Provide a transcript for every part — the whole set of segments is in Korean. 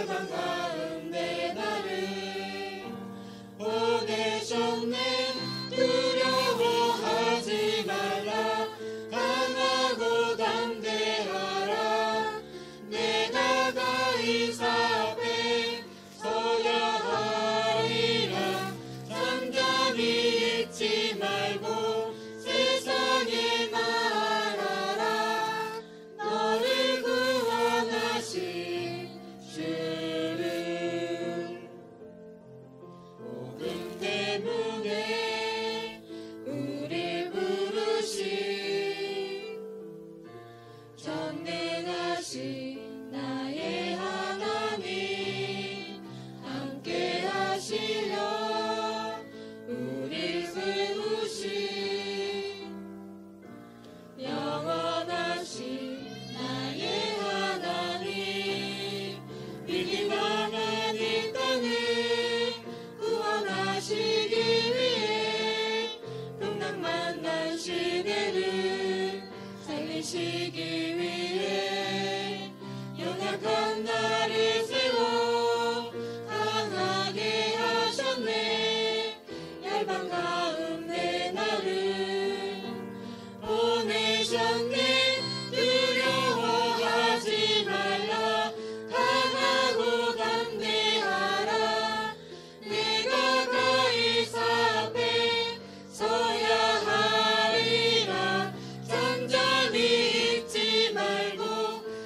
얇은 가운데 나를 보내셨네. 두려워하지 말라. 강하고 담대하라. 내가 가이사 앞에 서야 하리라. 잠잠히 있지 말고 세상에 말하라. 너를 구원하신 주를. 복음 때문에 우리 부르신 전능하신 나의 하나님 함께 하시려 우리 세우신 영원하신 나의 하나님 믿음 강한 이 땅을 구원하시기 위해 풍랑 만난 시대를 살리시기 위해 연약한 나를 세워 강하게 하셨네. 얇은 가운데 나를 보내셨네. 두려워하지 말라. 강하고 담대하라. 내가 가이사 앞에 서야 하리라. 잠잠히 있지 말고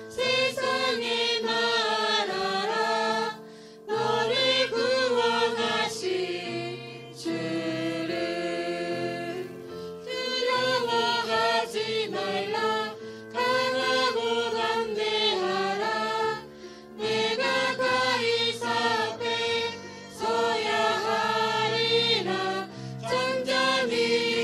세상에 말하라. 너를 구원하신 주를. 두려워하지 말라. 강하고 담대하라. 내가 가이사 앞에 서야 하리라. 잠잠히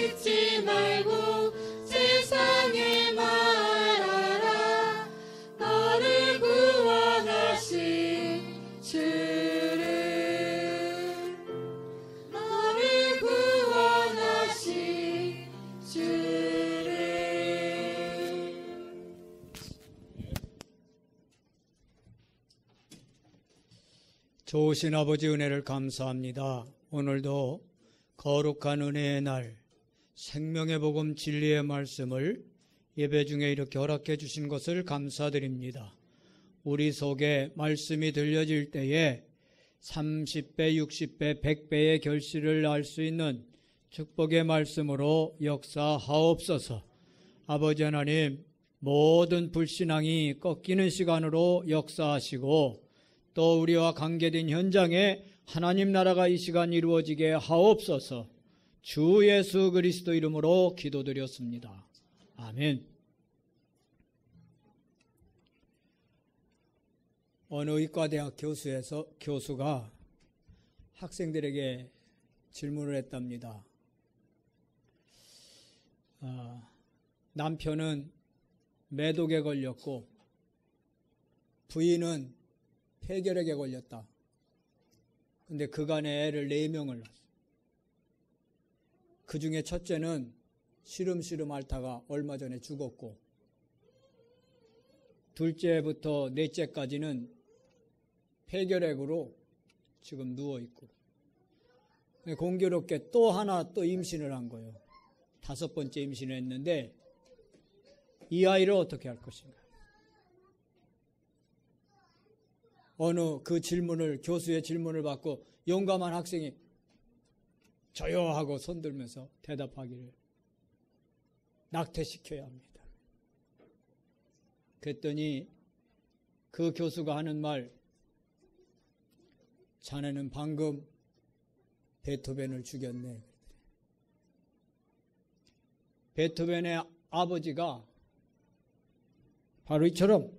있지 말고 세상에 말하라. 너를 구원하신 주를. 너를 구원하신 주를. 좋으신 아버지 은혜를 감사합니다. 오늘도 거룩한 은혜의 날 생명의 복음 진리의 말씀을 예배 중에 이렇게 허락해 주신 것을 감사드립니다. 우리 속에 말씀이 들려질 때에 30배, 60배, 100배의 결실을 알 수 있는 축복의 말씀으로 역사하옵소서. 아버지 하나님, 모든 불신앙이 꺾이는 시간으로 역사하시고 또 우리와 관계된 현장에 하나님 나라가 이 시간 이루어지게 하옵소서. 주 예수 그리스도 이름으로 기도드렸습니다. 아멘. 어느 의과대학 교수가 학생들에게 질문을 했답니다. 남편은 매독에 걸렸고 부인은 폐결핵에 걸렸다. 근데 그간에 애를 4명을 낳았어. 그 중에 첫째는 시름시름 앓다가 얼마 전에 죽었고 둘째부터 넷째까지는 폐결핵으로 지금 누워있고 공교롭게 또 하나 또 임신을 한 거예요. 5번째 임신을 했는데 이 아이를 어떻게 할 것인가. 어느 그 질문을 교수의 질문을 받고 용감한 학생이 저요 하고 손들면서 대답하기를 낙태시켜야 합니다. 그랬더니 그 교수가 하는 말, 자네는 방금 베토벤을 죽였네. 베토벤의 아버지가 바로 이처럼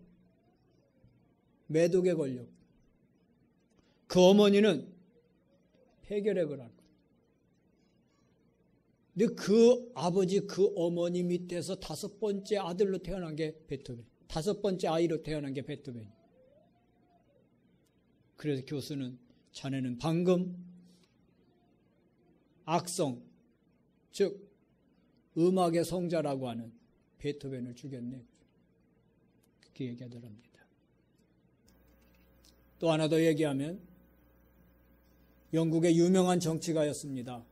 매독에 걸렸고 그 어머니는 폐결핵을 앓고 근데 그 아버지 그 어머니 밑에서 5번째 아들로 태어난 게 베토벤, 5번째 아이로 태어난 게 베토벤. 그래서 교수는 자네는 방금 악성, 즉 음악의 성자라고 하는 베토벤을 죽였네. 그렇게 얘기하더랍니다. 또 하나 더 얘기하면 영국의 유명한 정치가였습니다.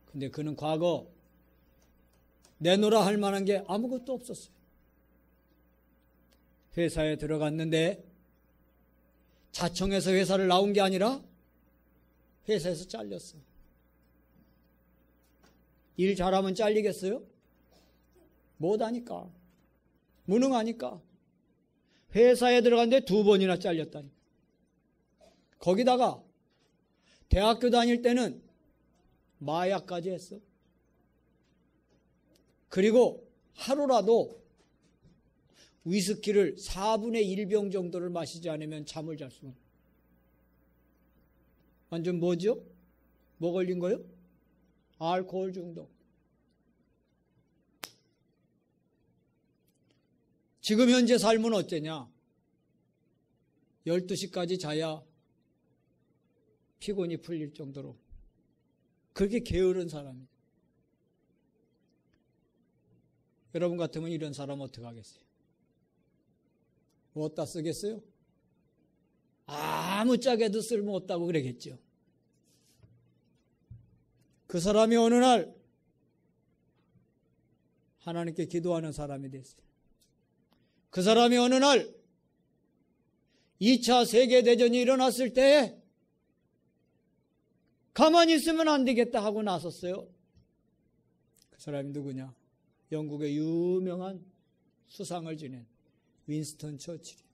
근데 그는 과거 내놓으라 할 만한 게 아무것도 없었어요. 회사에 들어갔는데 자청해서 회사를 나온 게 아니라 회사에서 잘렸어. 일 잘하면 잘리겠어요? 못하니까. 무능하니까. 회사에 들어갔는데 2번이나 잘렸다니. 거기다가 대학교 다닐 때는 마약까지 했어. 그리고 하루라도 위스키를 4분의 1병 정도를 마시지 않으면 잠을 잘 수가 없어요. 완전 뭐죠? 뭐 걸린 거요? 알코올 중독. 지금 현재 삶은 어쩌냐? 12시까지 자야 피곤이 풀릴 정도로 그렇게 게으른 사람이에요. 여러분 같으면 이런 사람 어떻게 하겠어요? 뭐 어디다 쓰겠어요? 아무짝에도 쓸모없다고 그러겠죠. 그 사람이 어느 날 하나님께 기도하는 사람이 됐어요. 그 사람이 어느 날 2차 세계대전이 일어났을 때에 가만히 있으면 안 되겠다 하고 나섰어요. 그 사람이 누구냐? 영국의 유명한 수상을 지낸 윈스턴 처칠이에요.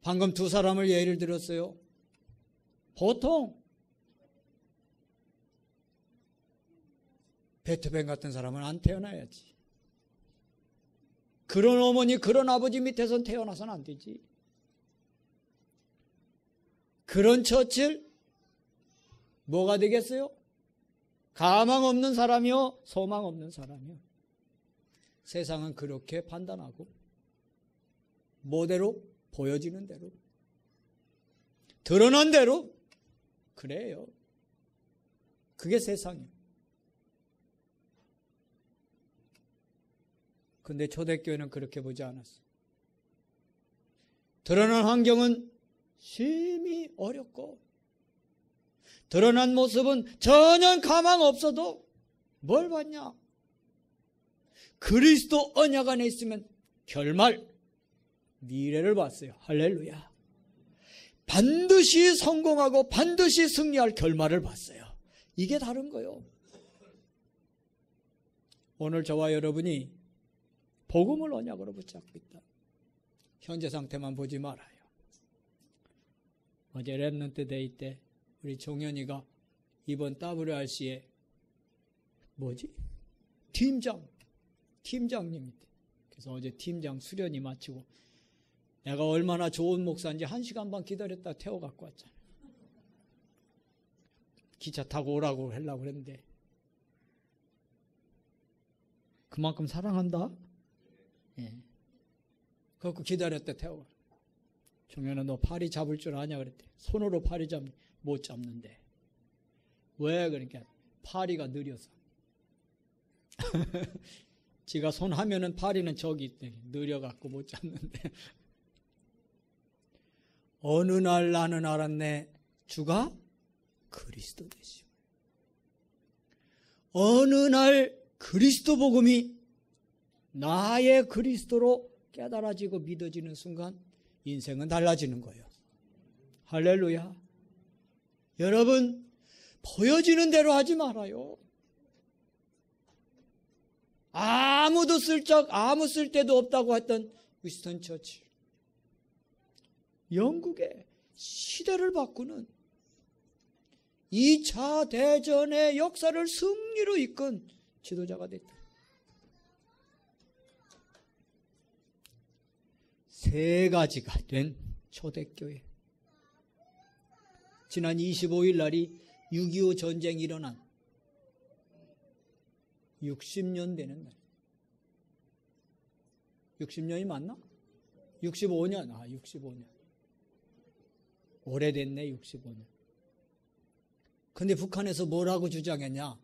방금 두 사람을 예를 들었어요. 보통 베토벤 같은 사람은 안 태어나야지. 그런 어머니, 그런 아버지 밑에선 태어나서는 안 되지. 그런 처칠 뭐가 되겠어요? 가망 없는 사람이요, 소망 없는 사람이요. 세상은 그렇게 판단하고 뭐대로? 보여지는 대로, 드러난 대로 그래요. 그게 세상이에요. 근데 초대교회는 그렇게 보지 않았어요. 드러난 환경은 심히 어렵고 드러난 모습은 전혀 가망 없어도 뭘 봤냐? 그리스도 언약 안에 있으면 결말, 미래를 봤어요. 할렐루야. 반드시 성공하고 반드시 승리할 결말을 봤어요. 이게 다른 거예요. 오늘 저와 여러분이 복음을 언약으로 붙잡고 있다. 현재 상태만 보지 말아요. 어제 랩런트 데이 때 우리 종현이가 이번 WRC에 팀장님이 돼. 그래서 어제 팀장 수련이 마치고 내가 얼마나 좋은 목사인지 1시간 반 기다렸다 태워갖고 왔잖아. 기차 타고 오라고 하려고 그랬는데 그만큼 사랑한다? 예. 그래갖고 기다렸다 태워가. 종현아 너 파리 잡을 줄 아냐 그랬대. 손으로 파리 못 잡는데. 왜? 그러니까 파리가 느려서. 지가 손 하면은 파리는 저기 있대. 느려갖고 못 잡는데. 어느 날 나는 알았네. 주가 그리스도 되시오. 어느 날 그리스도 복음이 나의 그리스도로 깨달아지고 믿어지는 순간 인생은 달라지는 거예요. 할렐루야. 여러분 보여지는 대로 하지 말아요. 아무도 아무 쓸데도 없다고 했던 윈스턴 처칠. 영국의 시대를 바꾸는 2차 대전의 역사를 승리로 이끈 지도자가 됐다. 세 가지가 된 초대교회. 지난 25일 날이 6.25 전쟁이 일어난 60년 되는 날. 60년이 맞나? 65년. 65년. 오래됐네, 65년. 근데 북한에서 뭐라고 주장했냐?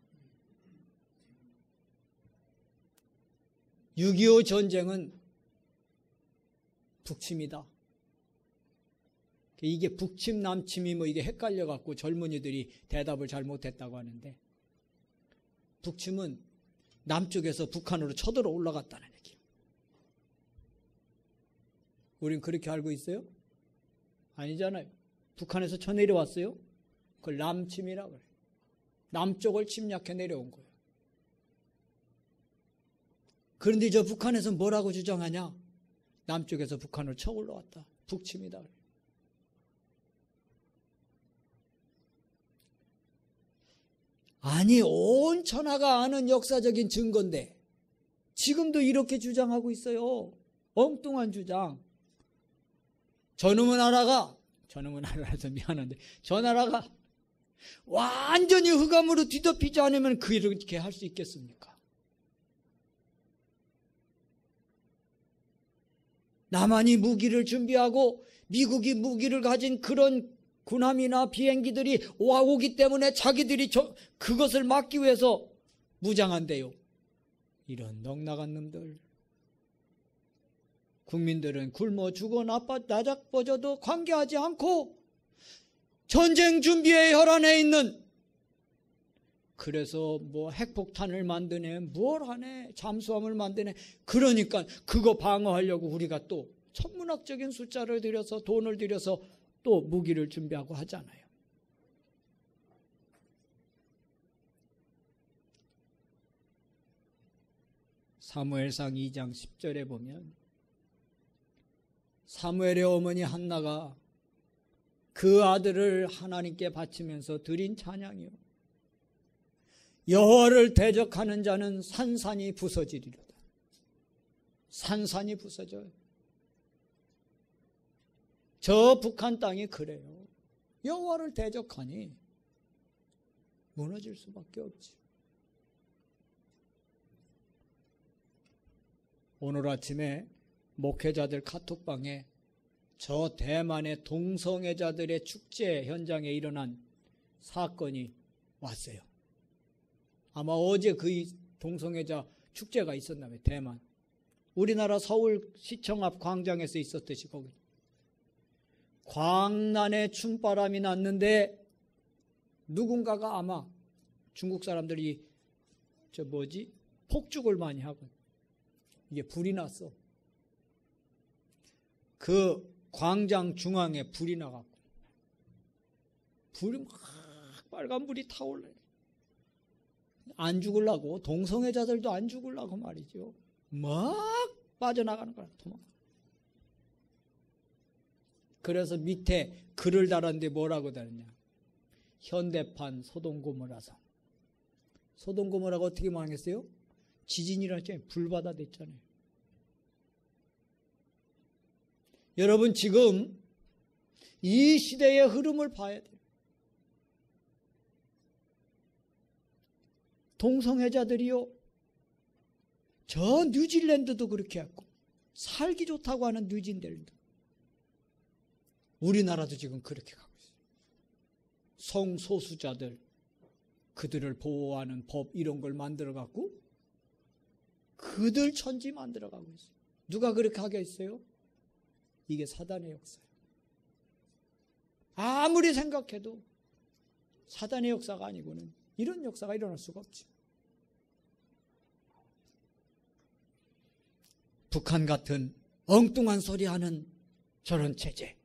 6.25 전쟁은 북침이다. 이게 북침, 남침이 뭐 이게 헷갈려갖고 젊은이들이 대답을 잘 못했다고 하는데, 북침은 남쪽에서 북한으로 쳐들어 올라갔다는 얘기예요. 우린 그렇게 알고 있어요? 아니잖아요. 북한에서 쳐내려왔어요? 그걸 남침이라고 그래요. 남쪽을 침략해 내려온 거예요. 그런데 저 북한에서 뭐라고 주장하냐? 남쪽에서 북한으로 쳐 올라왔다. 북침이다. 아니, 온 천하가 아는 역사적인 증거인데 지금도 이렇게 주장하고 있어요. 엉뚱한 주장. 저놈은 알아서 미안한데, 저 나라가 완전히 흑암으로 뒤덮이지 않으면 그렇게 할 수 있겠습니까? 남한이 무기를 준비하고 미국이 무기를 가진 그런 군함이나 비행기들이 오기 때문에 자기들이 그것을 막기 위해서 무장한대요. 이런 넉나간 놈들. 국민들은 굶어 죽어 나작버져도 관계하지 않고 전쟁 준비의 혈안에 있는, 그래서 뭐 핵폭탄을 만드네, 뭘 하네, 잠수함을 만드네. 그러니까 그거 방어하려고 우리가 또 천문학적인 숫자를 들여서 돈을 들여서 또 무기를 준비하고 하잖아요. 사무엘상 2장 10절에 보면 사무엘의 어머니 한나가 그 아들을 하나님께 바치면서 드린 찬양이요, 여호와를 대적하는 자는 산산이 부서지리로다. 산산이 부서져요. 저 북한 땅이 그래요. 여호와를 대적하니 무너질 수밖에 없지. 오늘 아침에 목회자들 카톡방에 저 대만의 동성애자들의 축제 현장에 일어난 사건이 왔어요. 아마 어제 그 동성애자 축제가 있었나봐요. 대만. 우리나라 서울시청 앞 광장에서 있었듯이 거기. 광란의 춤바람이 났는데 누군가가 아마 중국 사람들이 폭죽을 많이 하고 이게 불이 났어. 그 광장 중앙에 불이 나갖고 불이 막 빨간 불이 타올라요. 안 죽으려고, 동성애자들도 안 죽으려고 말이죠. 막 빠져나가는 거야. 도망가. 그래서 밑에 글을 달았는데 뭐라고 달았냐? 현대판 소돔고모라성. 소돔고모라가 어떻게 망했어요? 지진이라 했잖아요. 불바다 됐잖아요. 여러분, 지금 이 시대의 흐름을 봐야 돼요. 동성애자들이요, 저 뉴질랜드도 그렇게 했고, 살기 좋다고 하는 뉴질랜드, 우리나라도 지금 그렇게 가고 있어요. 성소수자들, 그들을 보호하는 법 이런 걸 만들어갖고 그들 천지 만들어가고 있어요. 누가 그렇게 하겠어요? 이게 사단의 역사예요. 아무리 생각해도 사단의 역사가 아니고는 이런 역사가 일어날 수가 없지. 북한 같은 엉뚱한 소리 하는 저런 체제,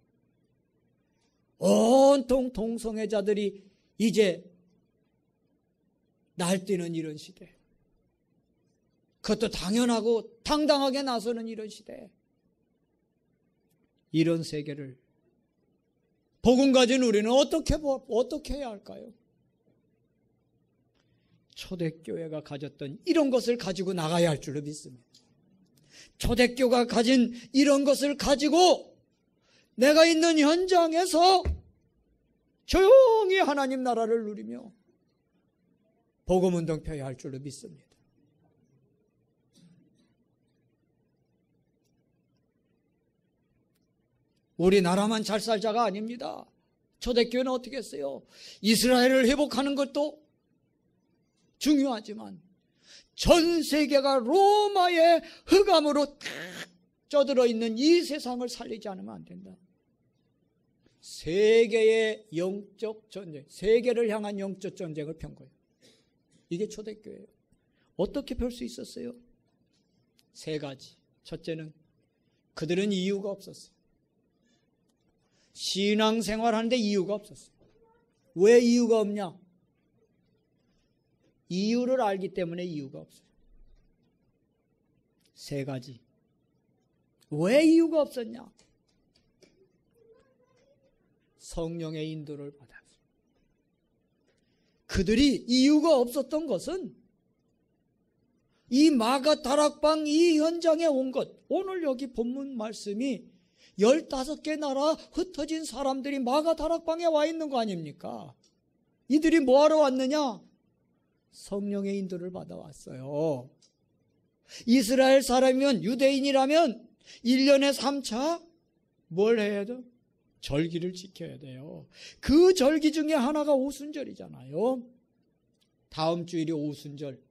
온통 동성애자들이 이제 날뛰는 이런 시대, 그것도 당연하고 당당하게 나서는 이런 시대, 이런 세계를 복음 가진 우리는 어떻게 해야 할까요? 초대교회가 가졌던 이런 것을 가지고 나가야 할 줄로 믿습니다. 초대교회가 가진 이런 것을 가지고 내가 있는 현장에서 조용히 하나님 나라를 누리며 복음운동 펴야 할 줄로 믿습니다. 우리나라만 잘 살자가 아닙니다. 초대교회는 어떻게 했어요? 이스라엘을 회복하는 것도 중요하지만 전 세계가 로마의 흑암으로 탁 쪄들어 있는 이 세상을 살리지 않으면 안 된다. 세계의 영적 전쟁, 세계를 향한 영적 전쟁을 편 거예요. 이게 초대교회예요. 어떻게 펼 수 있었어요? 세 가지. 첫째는 그들은 이유가 없었어요. 신앙생활 하는데 이유가 없었어요. 왜 이유가 없냐? 이유를 알기 때문에 이유가 없어요. 세 가지. 왜 이유가 없었냐? 성령의 인도를 받았어요. 그들이 이유가 없었던 것은 이 마가 다락방 이 현장에 온 것, 오늘 여기 본문 말씀이 15개 나라 흩어진 사람들이 마가 다락방에 와 있는 거 아닙니까? 이들이 뭐하러 왔느냐? 성령의 인도를 받아왔어요. 이스라엘 사람이면, 유대인이라면 1년에 3차 뭘 해야 돼요? 절기를 지켜야 돼요. 그 절기 중에 하나가 오순절이잖아요. 다음 주일이 오순절,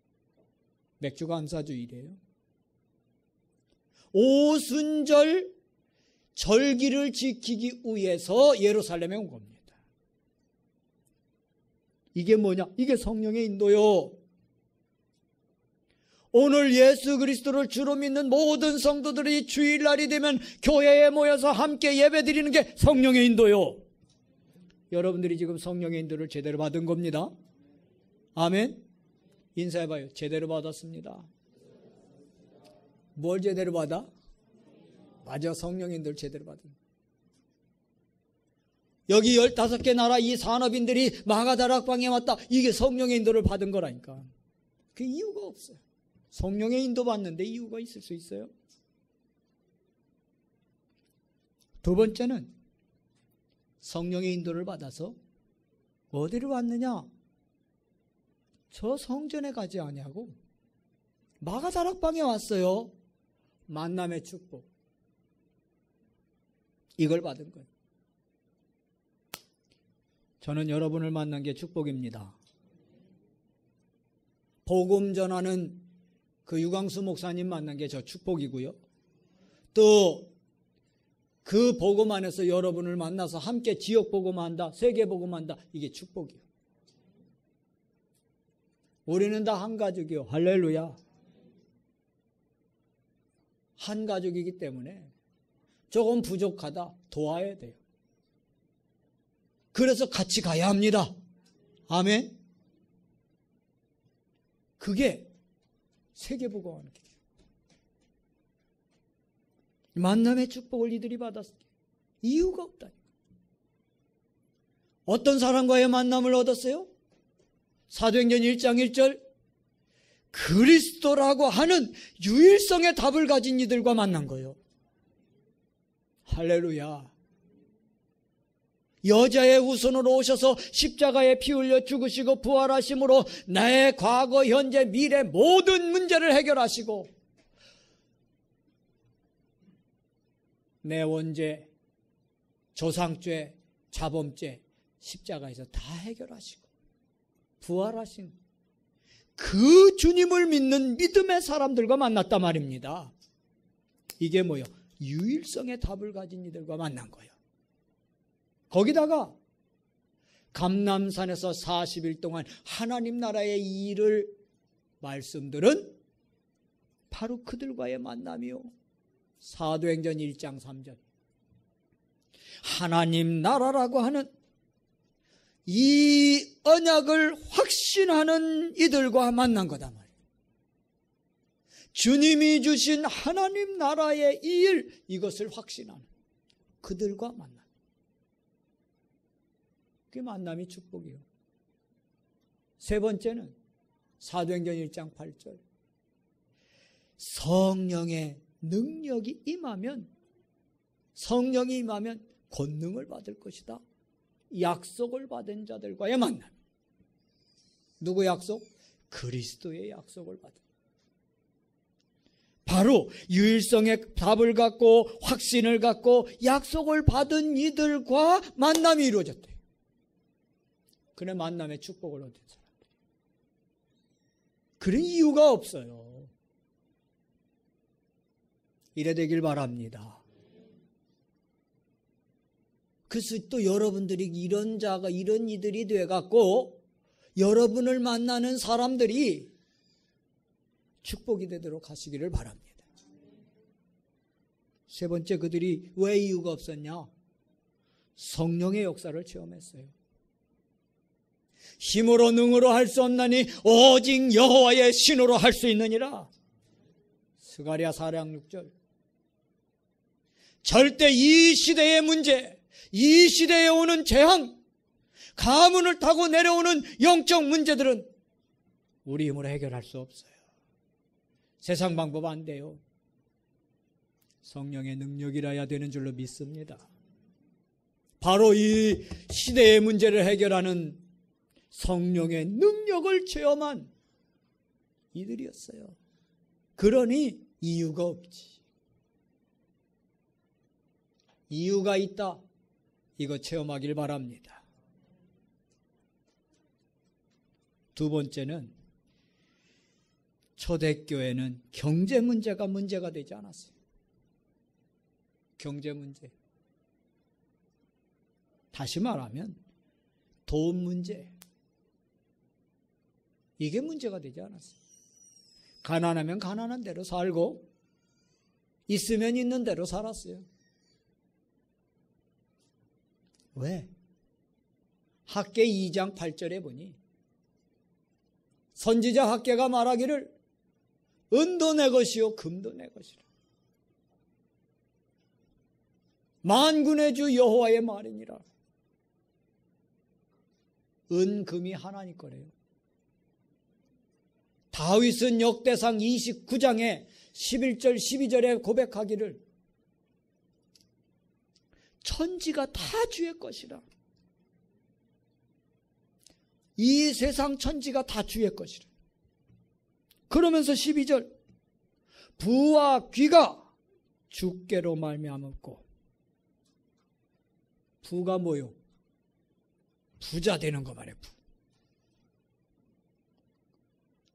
맥주감사주일이에요. 오순절 절기를 지키기 위해서 예루살렘에 온 겁니다. 이게 뭐냐? 이게 성령의 인도요. 오늘 예수 그리스도를 주로 믿는 모든 성도들이 주일날이 되면 교회에 모여서 함께 예배드리는 게 성령의 인도요. 여러분들이 지금 성령의 인도를 제대로 받은 겁니다. 아멘. 인사해봐요. 제대로 받았습니다. 뭘 제대로 받아? 맞아, 성령의 인도를 제대로 받은. 여기 15개 나라 이 산업인들이 마가다락방에 왔다. 이게 성령의 인도를 받은 거라니까. 그 이유가 없어요. 성령의 인도 받는데 이유가 있을 수 있어요? 두 번째는 성령의 인도를 받아서 어디로 왔느냐? 저 성전에 가지 아니하고 마가다락방에 왔어요. 만남의 축복. 이걸 받은 거예요. 저는 여러분을 만난 게 축복입니다. 복음 전하는 그 유광수 목사님 만난 게 저 축복이고요. 또 그 복음 안에서 여러분을 만나서 함께 지역 복음한다, 세계 복음한다, 이게 축복이에요. 우리는 다 한 가족이요. 할렐루야. 한 가족이기 때문에 조금 부족하다, 도와야 돼요. 그래서 같이 가야 합니다. 아멘. 그게 세계복음하는 길이에요. 만남의 축복을 이들이 받았을 때 이유가 없다니까. 어떤 사람과의 만남을 얻었어요? 사도행전 1장 1절 그리스도라고 하는 유일성의 답을 가진 이들과 만난 거예요. 할렐루야. 여자의 후손으로 오셔서 십자가에 피 흘려 죽으시고 부활하심으로 나의 과거, 현재, 미래 모든 문제를 해결하시고 내 원죄, 조상죄, 자범죄 십자가에서 다 해결하시고 부활하신 그 주님을 믿는 믿음의 사람들과 만났단 말입니다. 이게 뭐예요? 유일성의 답을 가진 이들과 만난 거예요. 거기다가 감람산에서 40일 동안 하나님 나라의 일을 말씀들은 바로 그들과의 만남이요. 사도행전 1장 3절 하나님 나라라고 하는 이 언약을 확신하는 이들과 만난 거다 말이에요. 주님이 주신 하나님 나라의 이 일, 이것을 확신하는 그들과 만남. 그게 만남이 축복이에요. 세 번째는 사도행전 1장 8절 성령의 능력이 임하면, 성령이 임하면 권능을 받을 것이다. 약속을 받은 자들과의 만남. 누구 약속? 그리스도의 약속을 받은. 바로 유일성의 답을 갖고 확신을 갖고 약속을 받은 이들과 만남이 이루어졌대요. 그래 만남의 축복을 얻은 사람들. 그런 이유가 없어요. 이래 되길 바랍니다. 그래서 또 여러분들이 이런 자가, 이런 이들이 돼갖고 여러분을 만나는 사람들이 축복이 되도록 하시기를 바랍니다. 세 번째, 그들이 왜 이유가 없었냐? 성령의 역사를 체험했어요. 힘으로 능으로 할 수 없나니 오직 여호와의 신으로 할 수 있느니라. 스가랴 4장 6절. 절대 이 시대의 문제, 이 시대에 오는 재앙, 가문을 타고 내려오는 영적 문제들은 우리 힘으로 해결할 수 없어요. 세상 방법 안 돼요. 성령의 능력이라야 되는 줄로 믿습니다. 바로 이 시대의 문제를 해결하는 성령의 능력을 체험한 이들이었어요. 그러니 이유가 없지. 이유가 있다. 이거 체험하길 바랍니다. 두 번째는 초대교회는 경제 문제가 되지 않았어요. 경제 문제. 다시 말하면 돈 문제. 이게 문제가 되지 않았어요. 가난하면 가난한 대로 살고 있으면 있는 대로 살았어요. 왜? 학개 2장 8절에 보니 선지자 학개가 말하기를 은도 내 것이요 금도 내 것이라. 만군의 주 여호와의 말이니라. 은, 금이 하나님 거래요. 다윗은 역대상 29장에 11절 12절에 고백하기를 천지가 다 주의 것이라. 이 세상 천지가 다 주의 것이라. 그러면서 12절 부와 귀가 주께로 말미암았고. 부가 뭐요? 부자 되는 거 말이에요.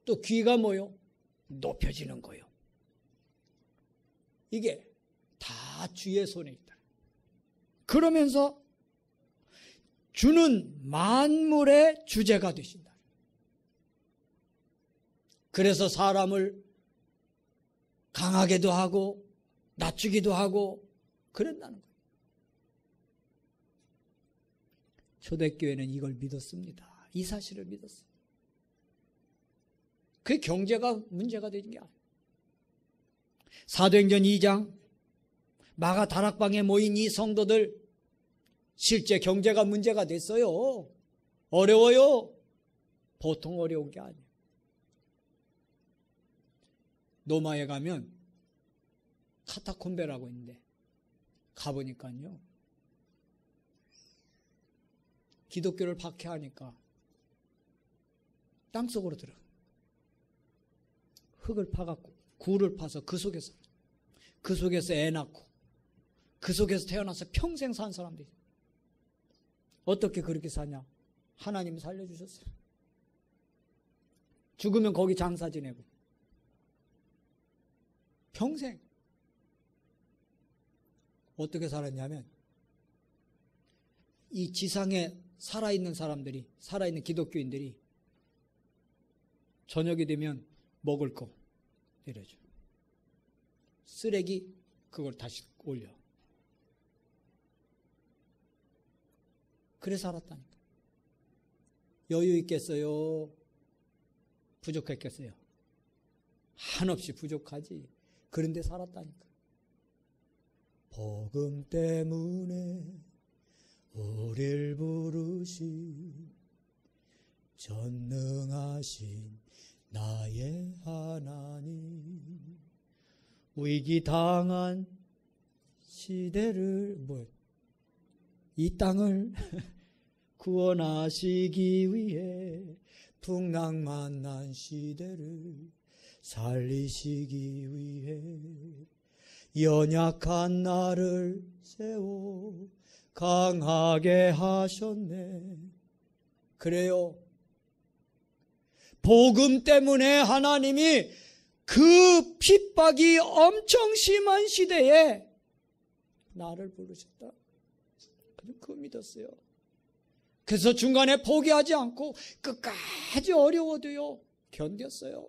또 귀가 뭐요? 높여지는 거요. 이게 다 주의 손에 있다. 그러면서 주는 만물의 주제가 되신다. 그래서 사람을 강하게도 하고 낮추기도 하고 그런다는 거예요. 초대교회는 이걸 믿었습니다. 이 사실을 믿었어요. 그게 경제가 문제가 되는 게 아니에요. 사도행전 2장 마가 다락방에 모인 이 성도들 실제 경제가 문제가 됐어요. 어려워요. 보통 어려운 게 아니에요. 로마에 가면 카타콤베라고 있는데 가보니까요. 기독교를 박해하니까 땅속으로 들어가. 흙을 파갖고 굴을 파서 그 속에서 애 낳고 그 속에서 태어나서 평생 산 사람들이 어떻게 그렇게 사냐? 하나님이 살려주셨어요. 죽으면 거기 장사 지내고 평생 어떻게 살았냐면 이 지상에 살아있는 사람들이, 살아있는 기독교인들이 저녁이 되면 먹을 거 내려줘. 쓰레기 그걸 다시 올려. 그래 살았다니까. 여유 있겠어요? 부족했겠어요? 한없이 부족하지. 그런데 살았다니까. 복음 때문에 우릴 부르신 전능하신 나의 하나님, 위기 당한 시대를 이 땅을 구원하시기 위해 풍랑 만난 시대를 살리시기 위해 연약한 나를 세워 강하게 하셨네. 그래요. 복음 때문에 하나님이 그 핍박이 엄청 심한 시대에 나를 부르셨다. 그 믿었어요. 그래서 중간에 포기하지 않고 끝까지 어려워도요 견뎠어요.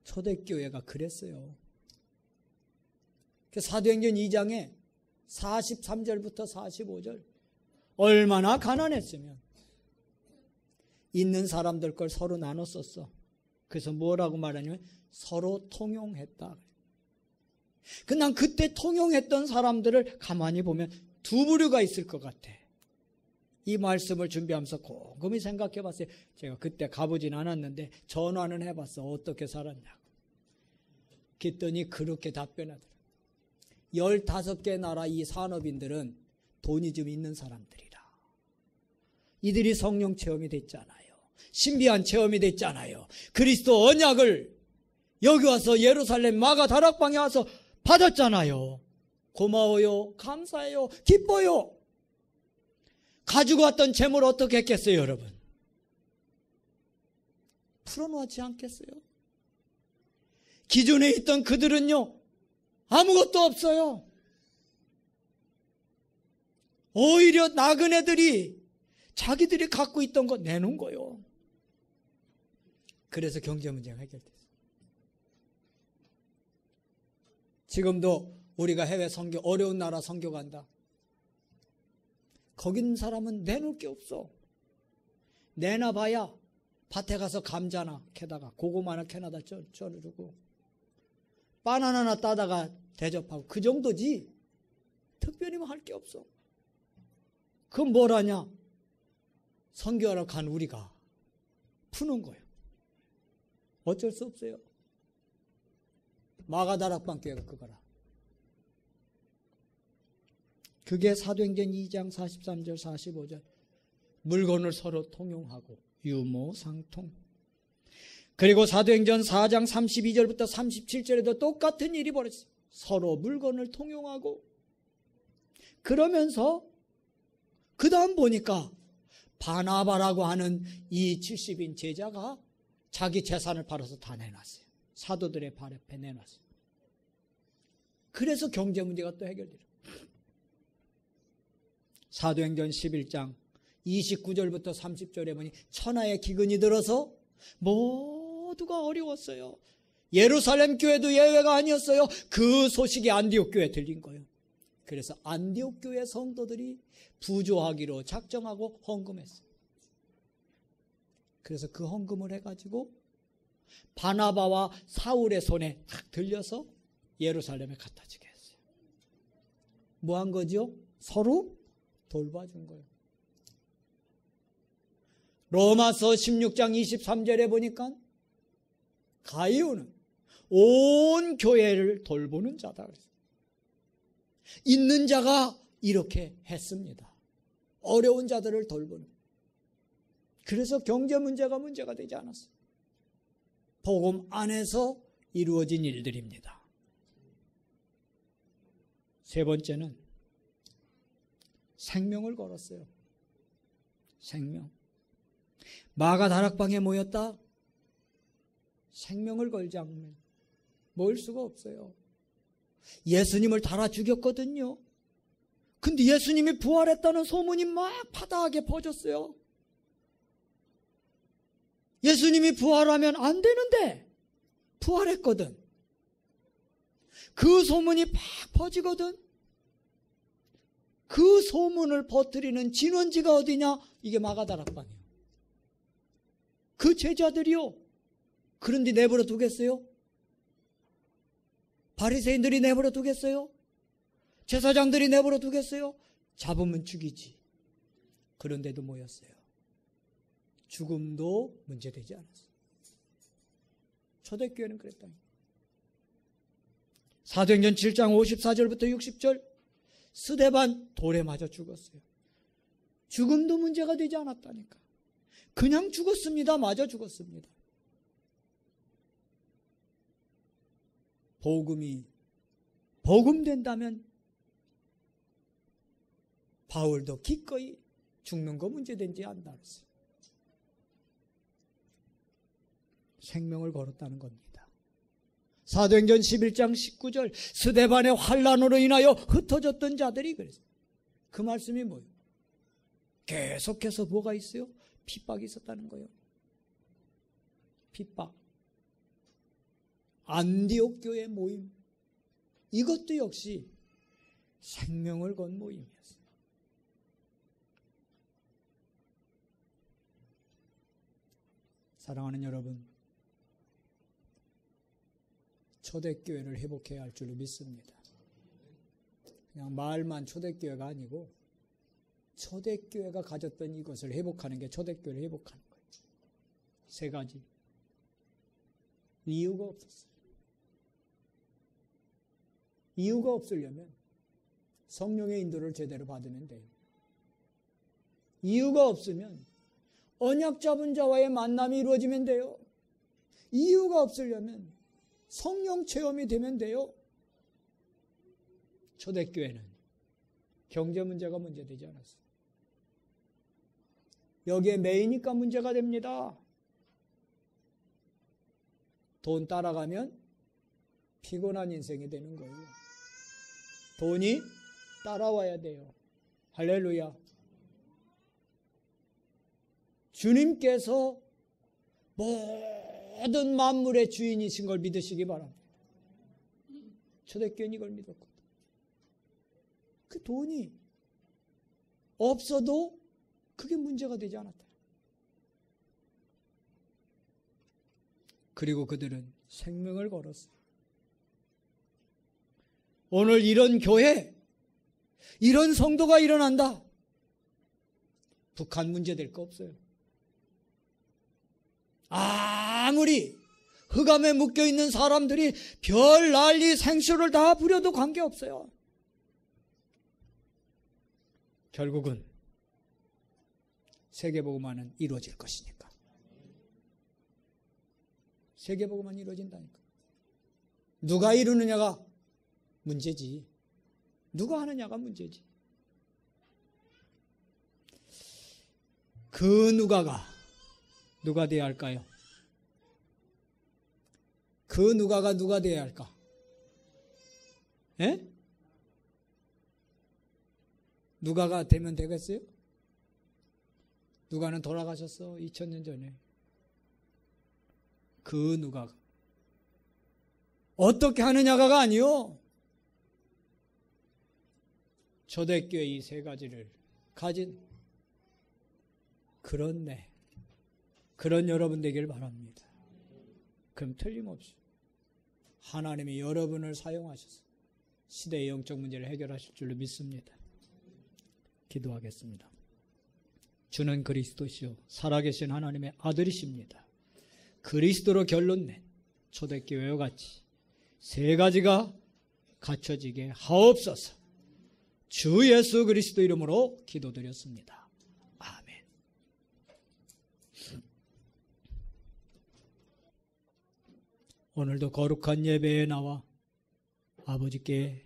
초대교회가 그랬어요. 사도행전 2장에 43절부터 45절 얼마나 가난했으면 있는 사람들 걸 서로 나눴었어. 그래서 뭐라고 말하냐면 서로 통용했다. 난 그때 통용했던 사람들을 가만히 보면 두 부류가 있을 것 같아. 이 말씀을 준비하면서 곰곰이 생각해 봤어요. 제가 그때 가보진 않았는데 전화는 해봤어. 어떻게 살았냐고. 그랬더니 그렇게 답변하더라. 15개 나라 이 산업인들은 돈이 좀 있는 사람들이라. 이들이 성령 체험이 됐잖아요. 신비한 체험이 됐잖아요. 그리스도 언약을 여기 와서 예루살렘 마가 다락방에 와서 받았잖아요. 고마워요. 감사해요. 기뻐요. 가지고 왔던 재물 어떻게 했겠어요, 여러분? 풀어놓지 않겠어요? 기존에 있던 그들은요, 아무것도 없어요. 오히려 나그네들이 자기들이 갖고 있던 거 내놓은 거예요. 그래서 경제 문제가 해결됐어요. 지금도 우리가 해외 선교, 어려운 나라 선교 간다. 거기 있는 사람은 내놓을 게 없어. 내놔봐야 밭에 가서 감자나 캐다가 고구마나 캐나다 쪄주고 바나나나 따다가 대접하고 그 정도지 특별히 뭐 할 게 없어. 그건 뭘 하냐? 선교하러 간 우리가 푸는 거예요. 어쩔 수 없어요. 마가다락방 교회가 그거라. 그게 사도행전 2장 43절 45절 물건을 서로 통용하고 유모상통. 그리고 사도행전 4장 32절부터 37절에도 똑같은 일이 벌어졌어요. 서로 물건을 통용하고 그러면서 그 다음 보니까 바나바라고 하는 이 70인 제자가 자기 재산을 팔아서 다 내놨어요. 사도들의 발 앞에 내놨어요. 그래서 경제 문제가 또 해결돼요. 사도행전 11장 29절부터 30절에 보니 천하의 기근이 들어서 모두가 어려웠어요. 예루살렘 교회도 예외가 아니었어요. 그 소식이 안디옥 교회에 들린 거예요. 그래서 안디옥 교회 성도들이 부조하기로 작정하고 헌금했어요. 그래서 그 헌금을 해가지고 바나바와 사울의 손에 탁 들려서 예루살렘에 갖다 주게 했어요. 뭐 한 거죠? 서로 돌봐준 거예요. 로마서 16장 23절에 보니까 가이오는 온 교회를 돌보는 자다 그랬어요. 있는 자가 이렇게 했습니다. 어려운 자들을 돌보는. 그래서 경제 문제가 되지 않았어요. 복음 안에서 이루어진 일들입니다. 세 번째는 생명을 걸었어요. 생명. 마가 다락방에 모였다. 생명을 걸지 않으면 모일 수가 없어요. 예수님을 달아 죽였거든요. 근데 예수님이 부활했다는 소문이 막 파다하게 퍼졌어요. 예수님이 부활하면 안 되는데 부활했거든. 그 소문이 막 퍼지거든. 그 소문을 퍼뜨리는 진원지가 어디냐? 이게 마가다락방이에요. 그 제자들이요. 그런데 내버려 두겠어요? 바리새인들이 내버려 두겠어요? 제사장들이 내버려 두겠어요? 잡으면 죽이지. 그런데도 모였어요. 죽음도 문제되지 않았어요. 초대교회는 그랬다. 사도행전 7장 54절부터 60절 스데반 돌에 맞아 죽었어요. 죽음도 문제가 되지 않았다니까. 그냥 죽었습니다. 맞아 죽었습니다. 복음된다면 바울도 기꺼이 죽는 거 문제된지 안다 그랬어요. 생명을 걸었다는 겁니다. 사도행전 11장 19절 스데반의 환난으로 인하여 흩어졌던 자들이 그랬어요. 그 말씀이 뭐예요? 계속해서 뭐가 있어요? 핍박이 있었다는 거예요. 핍박. 안디옥 교회 모임. 이것도 역시 생명을 건 모임이었어요. 사랑하는 여러분, 초대교회를 회복해야 할 줄로 믿습니다. 그냥 말만 초대교회가 아니고 초대교회가 가졌던 이것을 회복하는 게 초대교회를 회복하는 거예요. 세 가지. 이유가 없었어요. 이유가 없으려면 성령의 인도를 제대로 받으면 돼요. 이유가 없으면 언약 잡은 자와의 만남이 이루어지면 돼요. 이유가 없으려면 성령 체험이 되면 돼요. 초대교회는 경제 문제가 문제되지 않았어요. 여기에 매이니까 문제가 됩니다. 돈 따라가면 피곤한 인생이 되는 거예요. 돈이 따라와야 돼요. 할렐루야. 주님께서 모든 만물의 주인이신 걸 믿으시기 바랍니다. 초대교회는 이걸 믿었거든요. 그 돈이 없어도 그게 문제가 되지 않았다. 그리고 그들은 생명을 걸었어요. 오늘 이런 교회, 이런 성도가 일어난다. 북한 문제 될 거 없어요. 아무리 흑암에 묶여있는 사람들이 별 난리 생쇼를 다 부려도 관계없어요. 결국은 세계복음화는 이루어질 것이니까. 세계복음화는 이루어진다니까. 누가 이루느냐가 문제지. 누가 하느냐가 문제지. 그 누가 되어야 할까요? 그 누가가 누가 되어야 할까? 예? 누가가 되면 되겠어요? 누가는 돌아가셨어. 2000년 전에. 그 누가가. 어떻게 하느냐가 아니요. 초대교회 이 세 가지를 가진 그런 여러분 되길 바랍니다. 그럼 틀림없이 하나님이 여러분을 사용하셔서 시대의 영적 문제를 해결하실 줄로 믿습니다. 기도하겠습니다. 주는 그리스도시요 살아계신 하나님의 아들이십니다. 그리스도로 결론낸 초대교회와 같이 세 가지가 갖춰지게 하옵소서. 주 예수 그리스도 이름으로 기도드렸습니다. 아멘. 오늘도 거룩한 예배에 나와 아버지께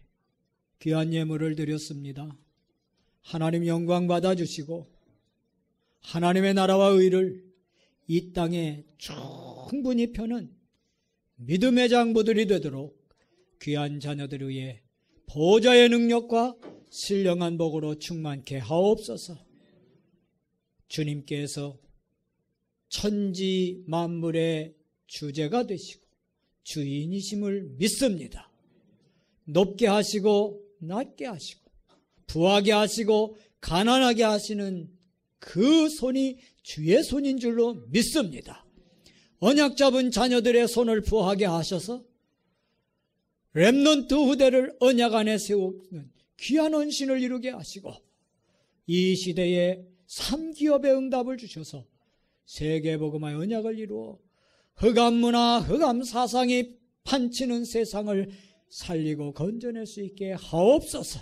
귀한 예물을 드렸습니다. 하나님 영광 받아주시고 하나님의 나라와 의를 이 땅에 충분히 펴는 믿음의 장부들이 되도록 귀한 자녀들을 위해 보좌의 능력과 신령한 복으로 충만케 하옵소서. 주님께서 천지 만물의 주제가 되시고 주인이심을 믿습니다. 높게 하시고 낮게 하시고 부하게 하시고 가난하게 하시는 그 손이 주의 손인 줄로 믿습니다. 언약 잡은 자녀들의 손을 부하게 하셔서 렘넌트 후대를 언약 안에 세우는 귀한 헌신을 이루게 하시고 이 시대에 3기업의 응답을 주셔서 세계복음화의 언약을 이루어 흑암 문화, 흑암 사상이 판치는 세상을 살리고 건져낼 수 있게 하옵소서.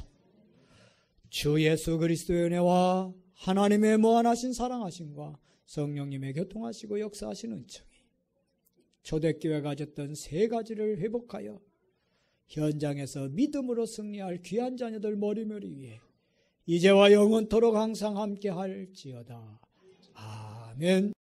주 예수 그리스도의 은혜와 하나님의 무한하신 사랑하심과 성령님의 교통하시고 역사하시는 은총이 초대교회가 가졌던 세 가지를 회복하여 현장에서 믿음으로 승리할 귀한 자녀들 머리머리 위에 이제와 영원토록 항상 함께 할지어다. 아멘.